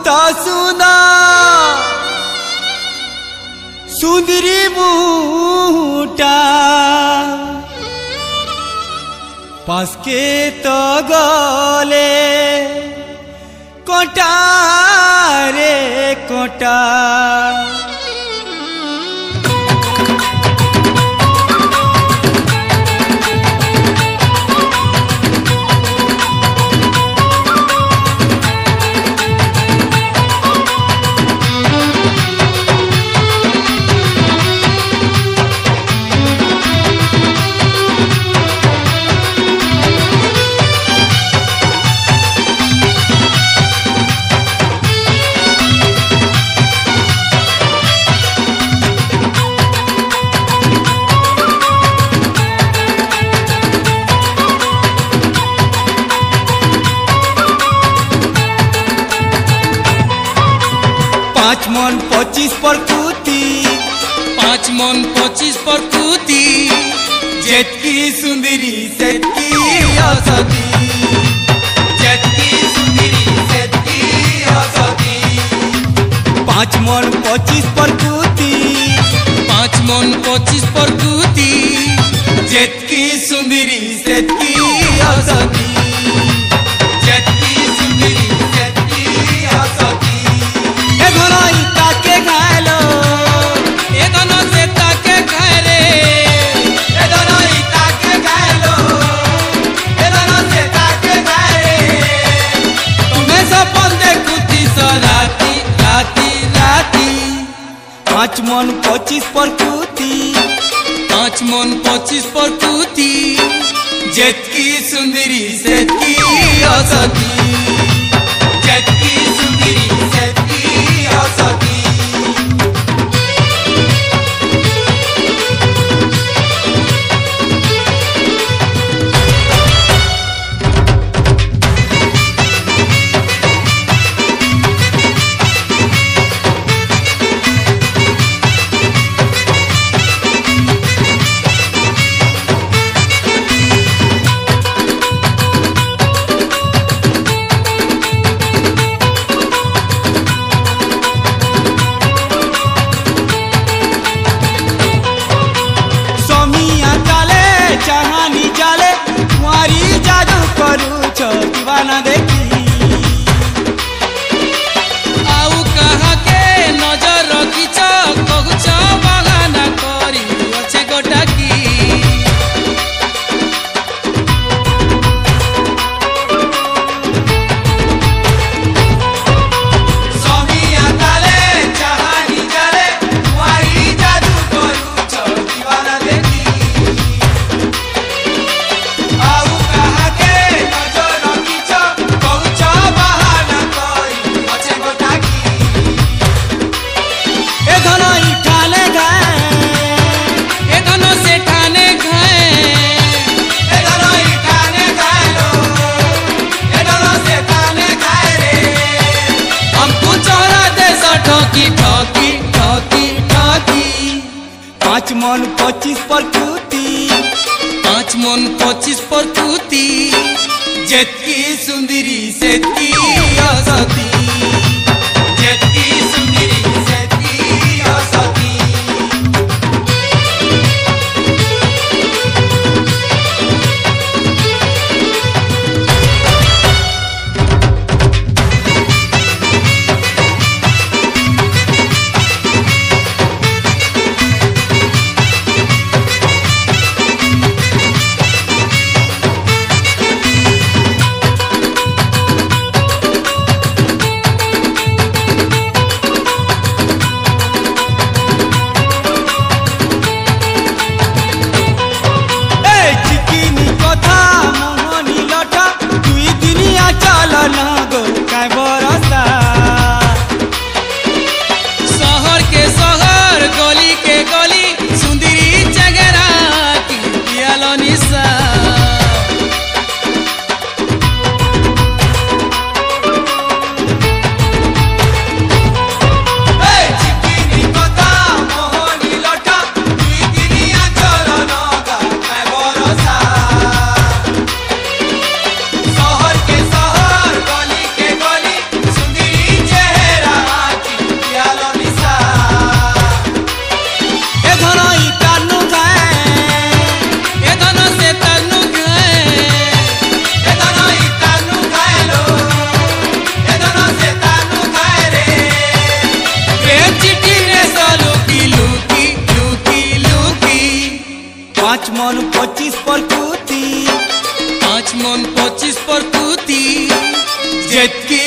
तो सुना सुंदरी मुटा पास के तो गले कोटा रे कोटा पाँच मन 25 पर कूती 5 मन 25 पर कूती जेतकी सुंदरी सेतकी असती जेतकी सुंदरी सेतकी असती 5 मन 25 पर कूती 5 मन 25 पर कूती जेतकी सुंदरी सेतकी असती जेतकी सुंदरी सेतकी असती ए घोड़ाई ताके घायलो ए दोनों से ताके खाए रे ए घोड़ाई ताके घायलो ए दोनों से ताके घाय तुम्हें सपन देखुती सो राती राती राती 5 मन 25 पर कूती 5 मन 25 पर कूती जेतकी सुंदरी सेतकी असती जेतकी सुंदरी सेतकी असती सोमिया चाले चाहानी चाले तुम्हारी जादू करू छो दीवाना देखी आउ कहा के नजर रखिछ कहुछ बहाना करी अच्छे गोटा की सोमिया चाले चाहानी चाले तुम्हारी जादू करू छो दीवाना देखी आउ कहा के नजर रखिछ कहू छो बहाना करी अच्छे गोटा की ए घनाई ठाले गए ए दोनों से ठाने गए ए घनाई ठाने गए लो ए दोनों से ठाने गए रे हमको चौरा दे सो ठोकी ठोकी ठोकी ठोकी 5 मन 25 पर कूती 5 मन 25 पर कूती जेतकी सुंदरी सेतकी असती जेतकी सुंदरी सेतकी असती ଯେତିକି